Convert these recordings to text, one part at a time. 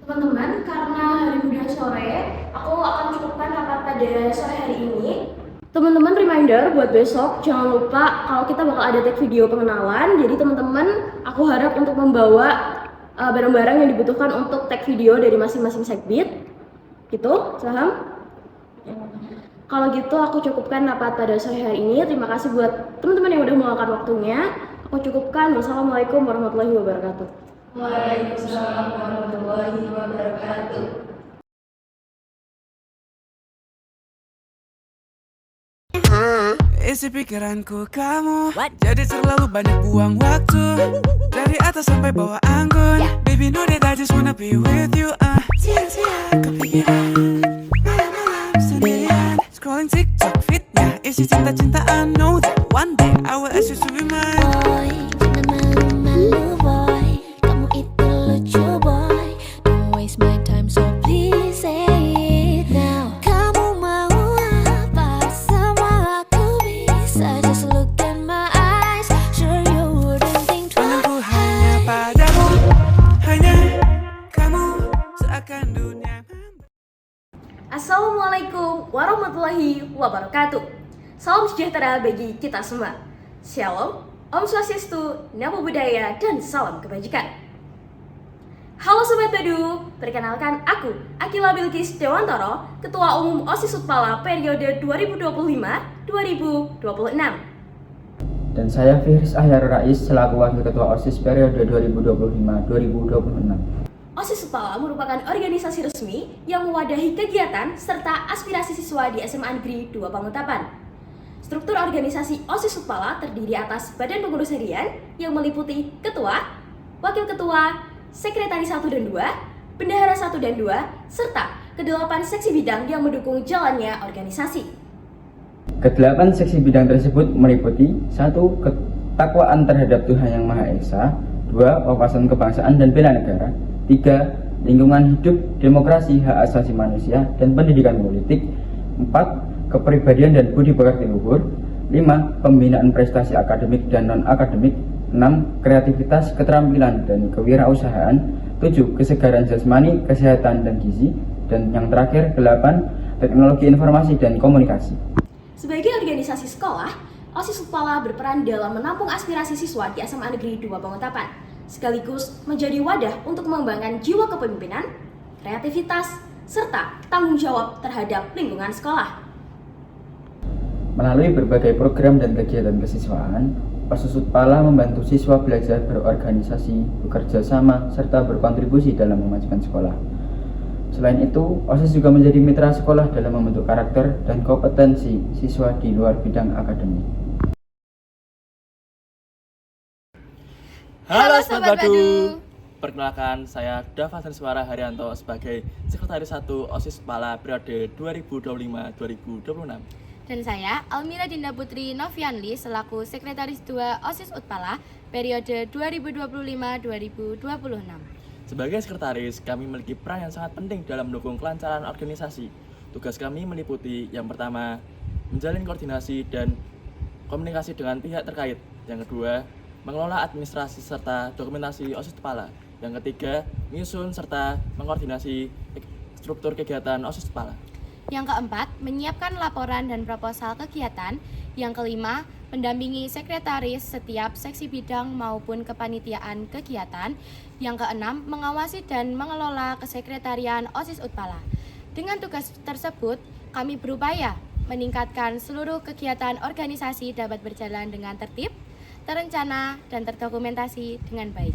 Teman-teman, karena hari udah sore, aku akan cukupkan rapat pada sore hari ini. Teman-teman, reminder buat besok, jangan lupa kalau kita bakal ada tag video pengenalan. Jadi teman-teman, aku harap untuk membawa barang-barang yang dibutuhkan untuk tag video dari masing-masing segbit. Gitu, paham? Kalau gitu aku cukupkan rapat pada sore hari ini. Terima kasih buat teman-teman yang udah meluangkan waktunya. Aku cukupkan. Wassalamualaikum warahmatullahi wabarakatuh. Waalaikumsalam warahmatullahi wabarakatuh. Isi pikiranku kamu jadi terlalu banyak buang waktu. Dari atas sampai bawah anggun, baby know that I just wanna be with you. Siang-siang kepikiran, malam-malam sendirian, scrolling TikTok fitnya isi cinta-cintaan. Know that one day I will ask you to be mine. Boy, jangan malu-malu boy, kamu itu lucu boy. Don't waste my time so please say it now. Kamu mau apa sama aku bisa? Just look in my eyes, sure you wouldn't think Pandanganku twice. hanya padamu, hanya kamu seakan dunia. Assalamualaikum warahmatullahi wabarakatuh. Salam sejahtera bagi kita semua. Shalom, Om Swastiastu, Namo Buddhaya, dan salam kebajikan. Halo Sobat Badu, perkenalkan aku Akila Bilkis Dewantoro, Ketua Umum OSIS Utpala periode 2025-2026. Dan saya Firis Ahyar Rais selaku Wakil Ketua OSIS periode 2025-2026. OSIS Utpala merupakan organisasi resmi yang mewadahi kegiatan serta aspirasi siswa di SMA Negeri 2 Pamutapan. Struktur organisasi OSIS Utpala terdiri atas Badan Pengurus Harian yang meliputi Ketua, Wakil Ketua, Sekretaris 1 dan 2, Bendahara 1 dan 2, serta ke-8 seksi bidang yang mendukung jalannya organisasi. Kedelapan seksi bidang tersebut meliputi 1. Ketakwaan terhadap Tuhan Yang Maha Esa, 2. Wawasan kebangsaan dan bela negara, 3. Lingkungan hidup, demokrasi, hak asasi manusia, dan pendidikan politik, 4. Kepribadian dan budi pekerti luhur, 5. Pembinaan prestasi akademik dan non-akademik, 6. Kreativitas, keterampilan, dan kewirausahaan, 7. Kesegaran jasmani, kesehatan, dan gizi, dan yang terakhir 8. Teknologi informasi dan komunikasi. Sebagai organisasi sekolah, OSIS Utpala berperan dalam menampung aspirasi siswa di SMA Negeri 2 Pamutapan, sekaligus menjadi wadah untuk mengembangkan jiwa kepemimpinan, kreativitas, serta tanggung jawab terhadap lingkungan sekolah. Melalui berbagai program dan kegiatan kesiswaan, OSIS Utpala membantu siswa belajar berorganisasi, bekerja sama, serta berkontribusi dalam memajukan sekolah. Selain itu, OSIS juga menjadi mitra sekolah dalam membentuk karakter dan kompetensi siswa di luar bidang akademik. Halo Sobat Badu. Perkenalkan, saya Dava Senswara Haryanto sebagai Sekretaris 1 OSIS Utpala periode 2025-2026. Dan saya, Almira Dinda Putri Novianli, selaku Sekretaris 2 OSIS Utpala, periode 2025-2026. Sebagai sekretaris, kami memiliki peran yang sangat penting dalam mendukung kelancaran organisasi. Tugas kami meliputi yang pertama, menjalin koordinasi dan komunikasi dengan pihak terkait. Yang kedua, mengelola administrasi serta dokumentasi OSIS Utpala. Yang ketiga, menyusun serta mengkoordinasi struktur kegiatan OSIS Utpala. Yang keempat, menyiapkan laporan dan proposal kegiatan. Yang kelima, mendampingi sekretaris setiap seksi bidang maupun kepanitiaan kegiatan. Yang keenam, mengawasi dan mengelola kesekretarian OSIS Utpala. Dengan tugas tersebut, kami berupaya meningkatkan seluruh kegiatan organisasi dapat berjalan dengan tertib, terencana, dan terdokumentasi dengan baik.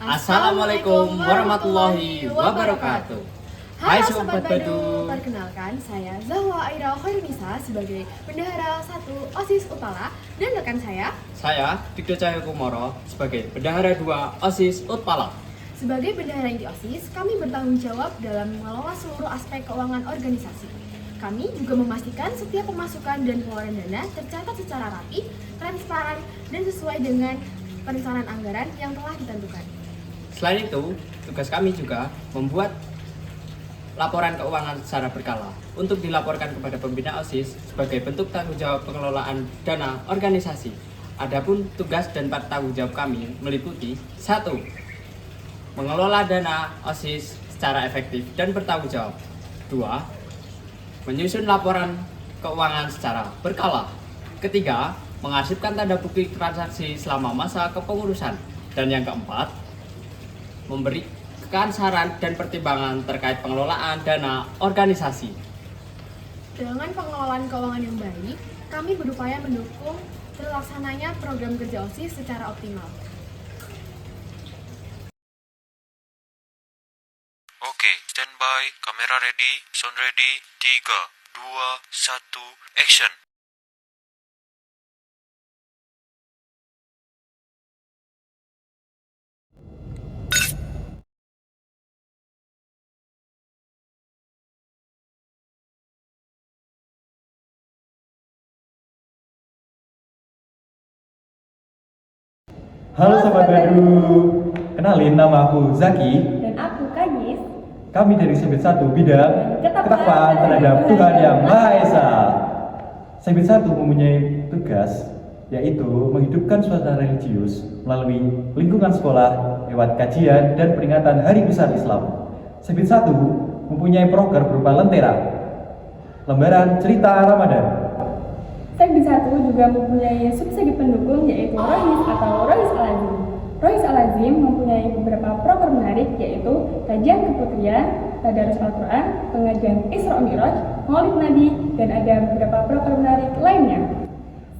Assalamualaikum warahmatullahi wabarakatuh. Hai Sobat Badu. Perkenalkan, saya Zahwa Aira Khairunisa sebagai Bendahara 1 OSIS Utpala dan rekan saya Saya Digdo Cahyo Kumoro sebagai Bendahara 2 OSIS Utpala. sebagai bendahara inti OSIS, kami bertanggung jawab dalam mengelola seluruh aspek keuangan organisasi. Kami juga memastikan setiap pemasukan dan pengeluaran dana tercatat secara rapi, transparan, dan sesuai dengan perencanaan anggaran yang telah ditentukan. Selain itu, tugas kami juga membuat laporan keuangan secara berkala untuk dilaporkan kepada pembina OSIS sebagai bentuk tanggung jawab pengelolaan dana organisasi. Adapun tugas dan tanggung jawab kami meliputi 1. Mengelola dana OSIS secara efektif dan bertanggung jawab. 2. Menyusun laporan keuangan secara berkala. 3. Mengarsipkan tanda bukti transaksi selama masa kepengurusan. Dan yang keempat, memberikan saran dan pertimbangan terkait pengelolaan dana organisasi. Dengan pengelolaan keuangan yang baik, kami berupaya mendukung terlaksananya program kerja OSIS secara optimal. Oke, standby, kamera ready, sound ready, 3, 2, 1, action. Halo Sobat Baru, kenalin nama aku Zaki. Dan aku Kayis. Kami dari Sebit 1 bidang ketakwaan terhadap Tuhan Yang Maha Esa. Sebit 1 mempunyai tugas yaitu menghidupkan suasana religius melalui lingkungan sekolah lewat kajian dan peringatan Hari Besar Islam. Sebit 1 mempunyai program berupa lentera, lembaran cerita Ramadan. Sekbid 1 juga mempunyai subsegi pendukung yaitu Rohis atau Rohis Al-Azim. Rohis Al-Azim mempunyai beberapa program menarik yaitu kajian keputrian, tadarus Al-Quran, pengajian Isra Mi'raj, Maulid Nabi, dan ada beberapa program menarik lainnya.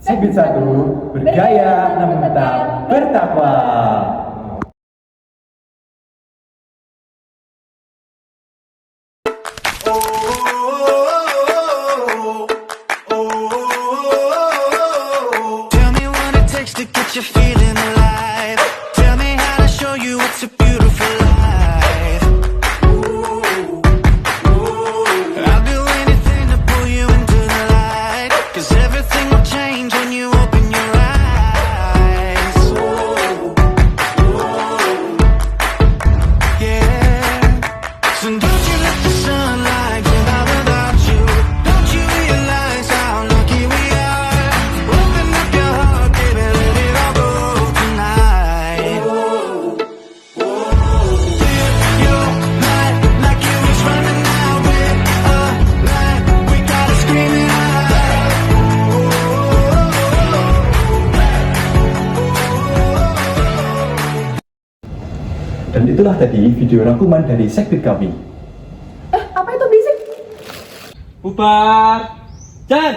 Sekbid 1 bergaya namun tetap bertakwa. You're feeling alive. Tell me how to show you what's a beautiful life. I'll do anything to pull you into the light, 'cause everything will change when you open your eyes. Yeah. So don't you let the sunlight get out without you. Don't you realize how lucky we are? Open up your heart, baby, let it all go tonight. Live your life like you was running out with a light. We gotta scream it out. Dan itulah tadi video rangkuman dari Sekbid kami. Apa itu berisik? Bubar. Jan.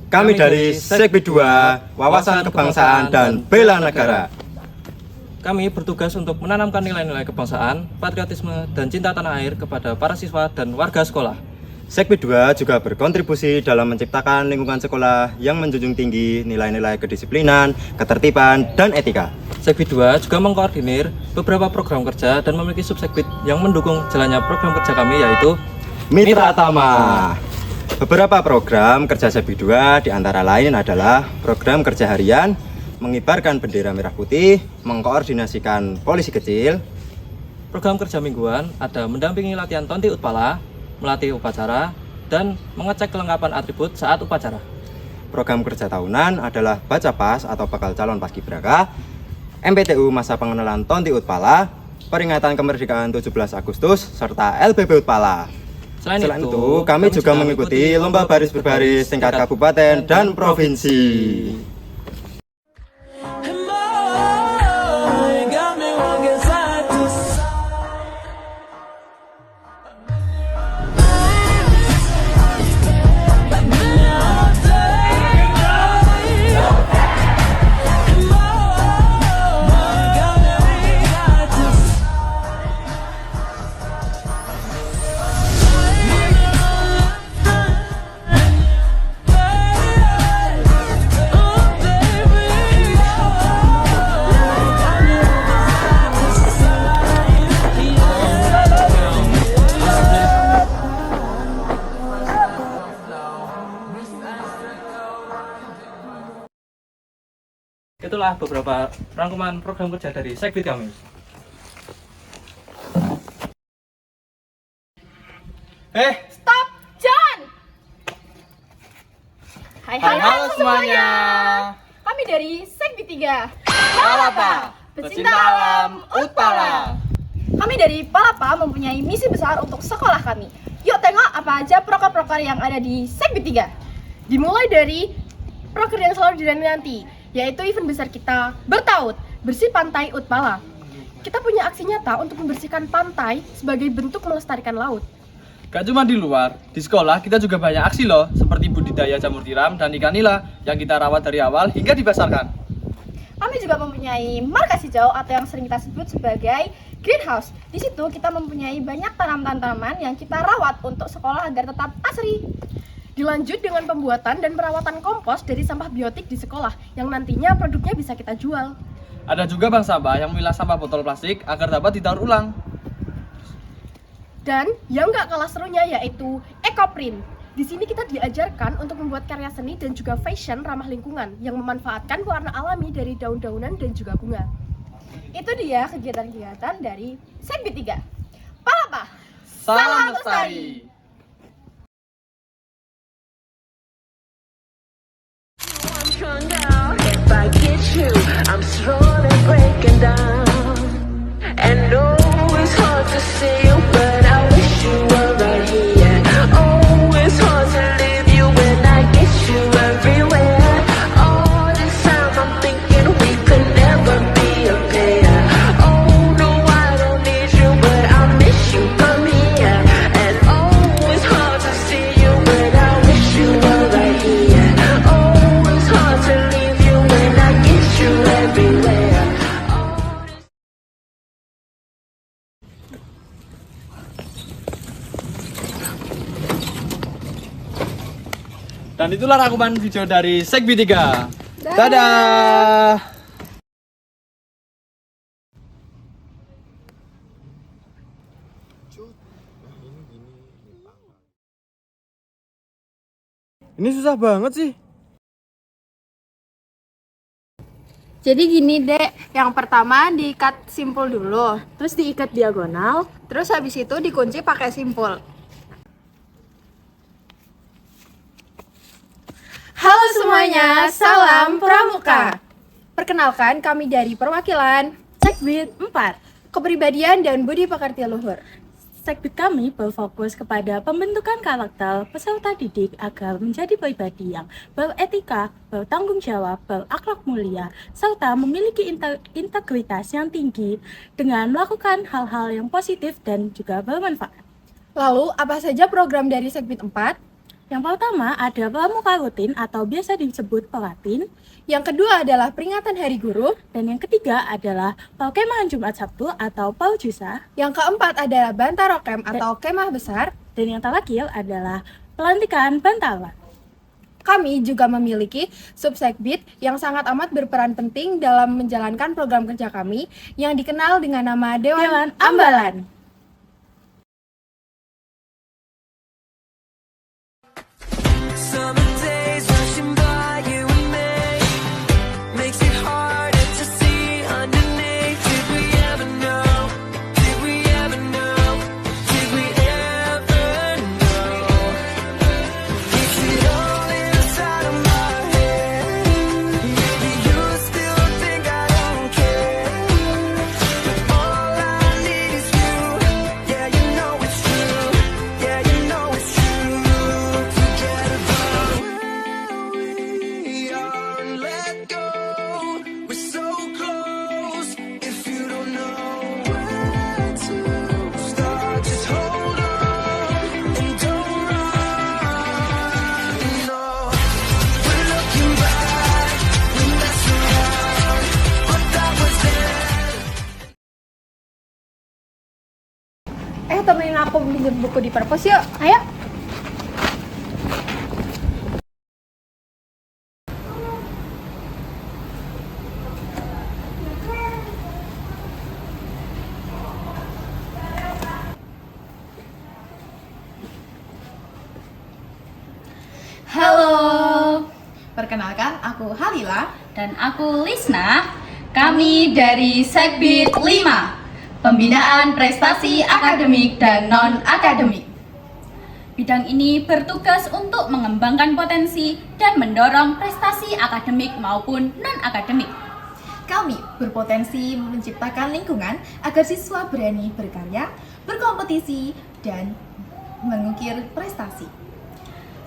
Kami dari Sekbid 2, Wawasan Kebangsaan dan Bela Negara. Kami bertugas untuk menanamkan nilai-nilai kebangsaan, patriotisme, dan cinta tanah air kepada para siswa dan warga sekolah. Sekbid 2 juga berkontribusi dalam menciptakan lingkungan sekolah yang menjunjung tinggi nilai-nilai kedisiplinan, ketertiban, dan etika. Sekbid 2 juga mengkoordinir beberapa program kerja dan memiliki subsekbid yang mendukung jalannya program kerja kami yaitu Mitra Tama. Beberapa program kerja Sekbid 2 diantara lain adalah program kerja harian, mengibarkan bendera merah putih, mengkoordinasikan polisi kecil. Program kerja mingguan ada mendampingi latihan Tonti Utpala, melatih upacara, dan mengecek kelengkapan atribut saat upacara. Program kerja tahunan adalah Baca Pas atau Bakal Calon Paskibraka, MPTU Masa Pengenalan Tonti Utpala, peringatan kemerdekaan 17 Agustus, serta LBB Utpala. Selain itu, kami juga mengikuti lomba baris berbaris tingkat kabupaten dan provinsi. Itulah beberapa rangkuman program kerja dari Sekbid kami. Stop! Jangan! Hai halo semuanya. Kami dari Sekbi 3 Palapa, pecinta alam Utpala. Kami dari Palapa mempunyai misi besar untuk sekolah kami. Yuk tengok apa aja proker-proker yang ada di Sekbi 3. Dimulai dari proker yang selalu dinanti, yaitu event besar kita bertaut bersih pantai Utpala. Kita punya aksi nyata untuk membersihkan pantai sebagai bentuk melestarikan laut. Gak cuma di luar, di sekolah kita juga banyak aksi loh, seperti budidaya jamur tiram dan ikan nila yang kita rawat dari awal hingga dipasarkan. Kami juga mempunyai markas hijau atau yang sering kita sebut sebagai greenhouse. Di situ kita mempunyai banyak tanaman-tanaman yang kita rawat untuk sekolah agar tetap asri. Dilanjut dengan pembuatan dan perawatan kompos dari sampah biotik di sekolah yang nantinya produknya bisa kita jual. Ada juga bank sampah yang memilah sampah botol plastik agar dapat didaur ulang. Dan yang nggak kalah serunya yaitu EcoPrint. Di sini kita diajarkan untuk membuat karya seni dan juga fashion ramah lingkungan yang memanfaatkan warna alami dari daun-daunan dan juga bunga. Itu dia kegiatan-kegiatan dari Sekbi 3. Palapa, salam lestari. If I get you, I'm slowly breaking down. And oh, it's hard to see you, but I wish you were right here. Oh, it's hard to leave you when I get you everywhere. All this time I'm thinking we could never be a pair. Oh no, I don't need you, but I miss you. Come here. And oh, it's hard to see you, but I wish you were right here. Oh, it's hard to leave you when I get you everywhere. Dan itulah rangkuman video dari Sekbi 3. Dadah! Ini susah banget sih. Jadi gini Dek, yang pertama diikat simpul dulu, terus diikat diagonal, terus habis itu dikunci pakai simpul. Halo semuanya, salam pramuka. Perkenalkan, kami dari perwakilan Sekbid 4, Kepribadian dan Budi Pekerti Luhur. Sekbid kami berfokus kepada pembentukan karakter peserta didik agar menjadi pribadi yang beretika, bertanggung jawab, berakhlak mulia, serta memiliki integritas yang tinggi dengan melakukan hal-hal yang positif dan juga bermanfaat. Lalu, apa saja program dari Sekbid 4? Yang pertama ada pramuka rutin atau biasa disebut pelatin. Yang kedua adalah peringatan Hari Guru. Dan yang ketiga adalah perkemahan Jumat Sabtu atau Paujusa. Yang keempat adalah Bantarokem atau kemah besar. Dan yang terakhir adalah pelantikan bantalan. Kami juga memiliki subsekbid yang sangat amat berperan penting dalam menjalankan program kerja kami yang dikenal dengan nama Dewan Ambalan. Temenin aku beli buku di perpus yuk, ayo. Halo, perkenalkan aku Halila dan aku Lisna. Kami dari Sekbid 5, Pembinaan Prestasi Akademik dan Non-Akademik. Bidang ini bertugas untuk mengembangkan potensi dan mendorong prestasi akademik maupun non-akademik. Kami berpotensi menciptakan lingkungan agar siswa berani berkarya, berkompetisi, dan mengukir prestasi.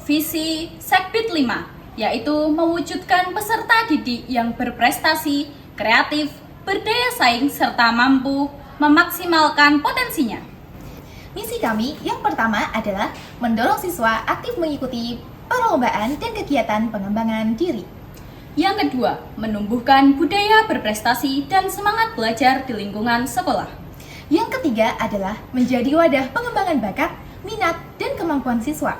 Visi Sekbid 5 yaitu mewujudkan peserta didik yang berprestasi, kreatif, berdaya saing, serta mampu memaksimalkan potensinya. Misi kami yang pertama adalah mendorong siswa aktif mengikuti perlombaan dan kegiatan pengembangan diri. Yang kedua, menumbuhkan budaya berprestasi dan semangat belajar di lingkungan sekolah. Yang ketiga adalah menjadi wadah pengembangan bakat, minat, dan kemampuan siswa.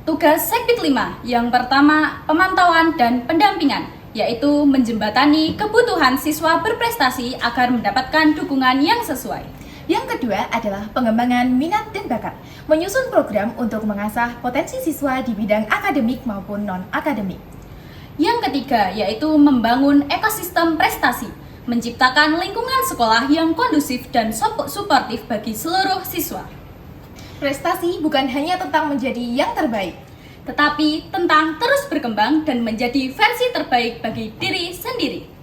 Tugas Sekbid 5 yang pertama, pemantauan dan pendampingan, yaitu menjembatani kebutuhan siswa berprestasi agar mendapatkan dukungan yang sesuai. Yang kedua adalah pengembangan minat dan bakat, menyusun program untuk mengasah potensi siswa di bidang akademik maupun non-akademik. Yang ketiga yaitu membangun ekosistem prestasi, menciptakan lingkungan sekolah yang kondusif dan suportif bagi seluruh siswa. Prestasi bukan hanya tentang menjadi yang terbaik, tetapi tentang terus berkembang dan menjadi versi terbaik bagi diri sendiri.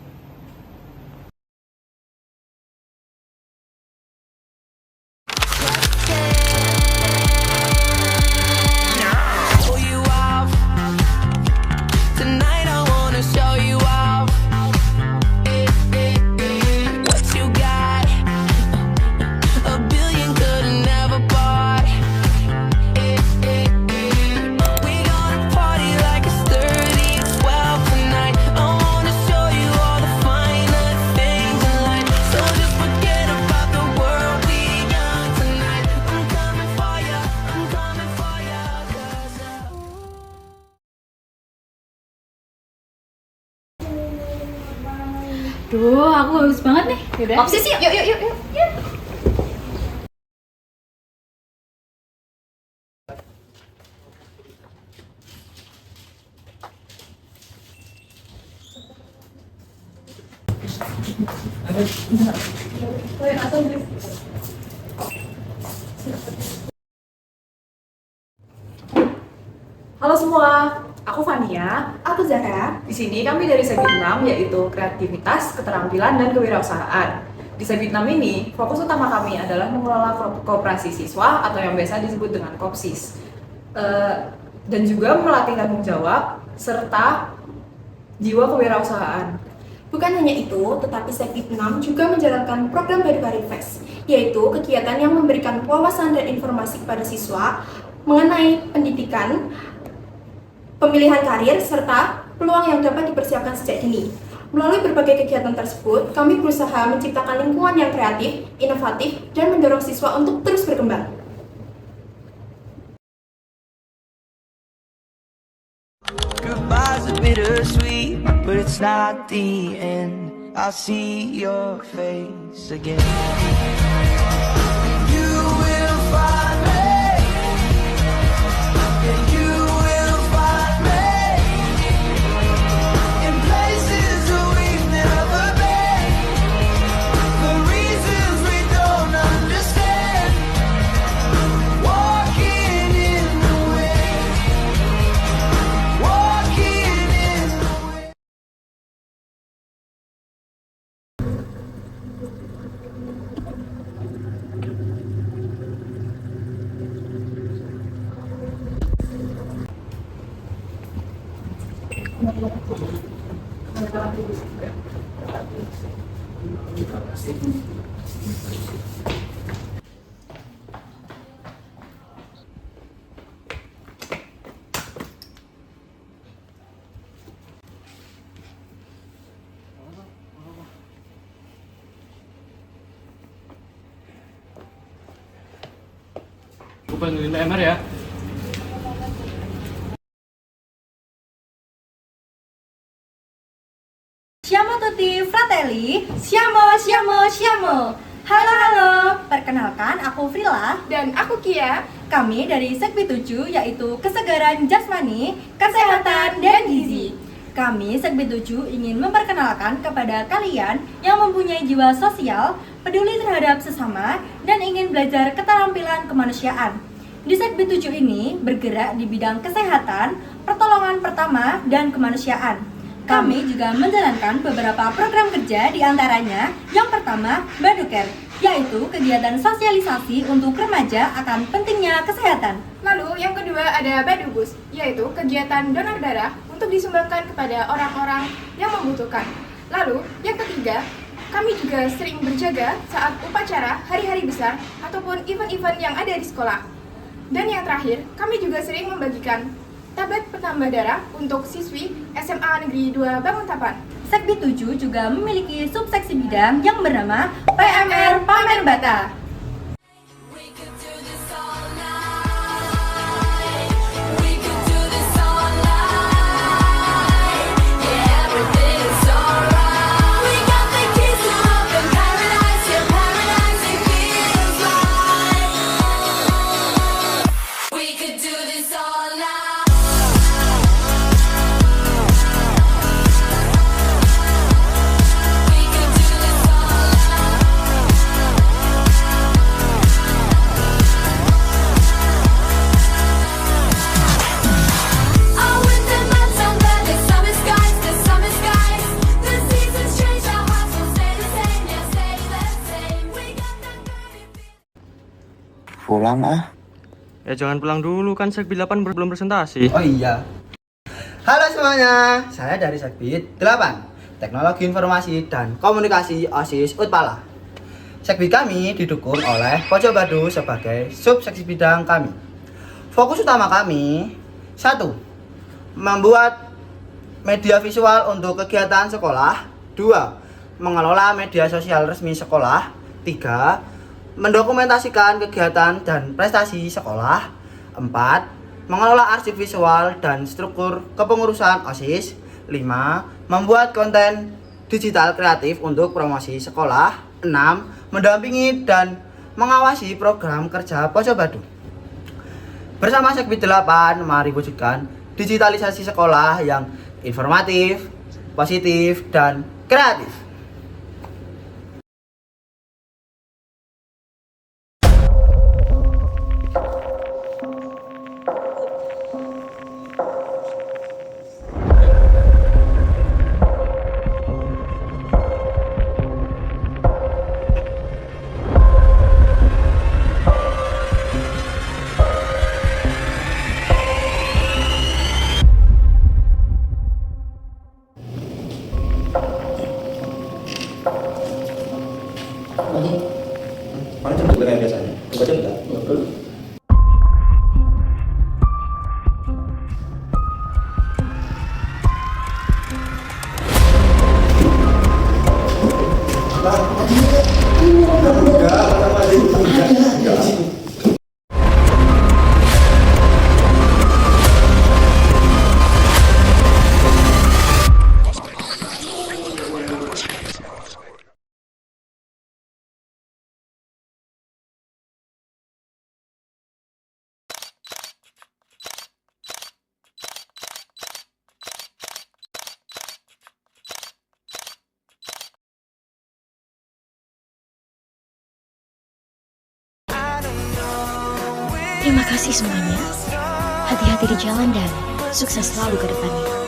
Duh, aku haus banget nih. Yaudah. Opsis yuk. Yuk. Halo semua, aku Fania. Aku Zahra. Di sini kami dari Sekbid 6 yaitu kreativitas, keterampilan, dan kewirausahaan. Di Sekbid 6 ini, fokus utama kami adalah mengelola koperasi siswa atau yang biasa disebut dengan Kopsis. Dan juga melatih tanggung jawab serta jiwa kewirausahaan. Bukan hanya itu, tetapi Sekbid 6 juga menjalankan program Baru Fest, yaitu kegiatan yang memberikan wawasan dan informasi kepada siswa mengenai pendidikan, pemilihan karir, serta peluang yang dapat dipersiapkan sejak dini. Melalui berbagai kegiatan tersebut, kami berusaha menciptakan lingkungan yang kreatif, inovatif, dan mendorong siswa untuk terus berkembang. Goodbye's a bittersweet, but it's not the end. I'll see your face again. You will find me. Yeah, you will find me in places that we've never been, for reasons we don't understand. Walking in the wind, walking in the wind. Gue bantuin MR ya. Siamo tutti fratelli, siamo. Halo, perkenalkan aku Frila dan aku Kia. Kami dari Sekbid 7 yaitu kesegaran jasmani, kesehatan, dan gizi. Kami Sekbid 7 ingin memperkenalkan kepada kalian yang mempunyai jiwa sosial, peduli terhadap sesama, dan ingin belajar keterampilan kemanusiaan. Di Sekbi 7 ini bergerak di bidang kesehatan, pertolongan pertama, dan kemanusiaan. Kami juga menjalankan beberapa program kerja, di antaranya yang pertama, Baduker, yaitu kegiatan sosialisasi untuk remaja akan pentingnya kesehatan. Lalu yang kedua ada Badubus, yaitu kegiatan donor darah untuk disumbangkan kepada orang-orang yang membutuhkan. Lalu yang ketiga, kami juga sering berjaga saat upacara hari-hari besar ataupun event-event yang ada di sekolah. Dan yang terakhir, kami juga sering membagikan tablet penambah darah untuk siswi SMA Negeri 2 Banguntapan. Sekbi 7 juga memiliki subseksi bidang yang bernama PMR Pamer Bata. Pulang ah. Ya jangan pulang dulu, kan Sekbi 8 belum presentasi. Oh iya. Halo semuanya, saya dari Sekbi 8, Teknologi Informasi dan Komunikasi OSIS Utpala. Sekbi kami didukung oleh Pojok Badu sebagai subseksi bidang kami. Fokus utama kami: 1. Membuat media visual untuk kegiatan sekolah. 2. Mengelola media sosial resmi sekolah. 3. Mendokumentasikan kegiatan dan prestasi sekolah. 4. Mengelola arsip visual dan struktur kepengurusan OSIS. 5. Membuat konten digital kreatif untuk promosi sekolah. 6. Mendampingi dan mengawasi program kerja Pojok Badu. Bersama Sekbi 8, mari wujudkan digitalisasi sekolah yang informatif, positif, dan kreatif. Mana jemput kayak biasanya? Coba jemput. Terima kasih semuanya. Hati-hati di jalan dan sukses selalu ke depannya.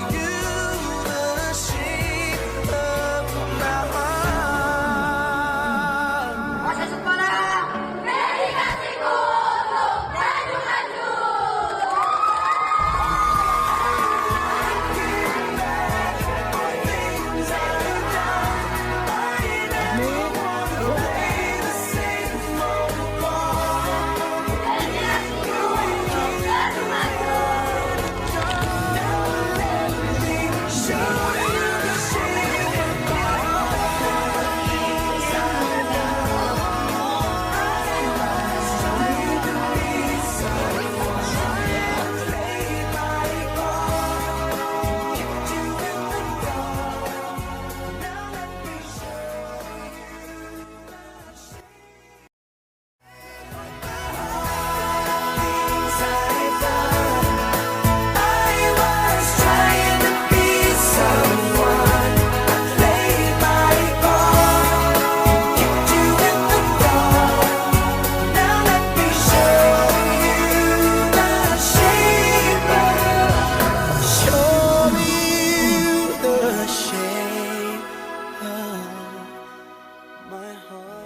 my heart.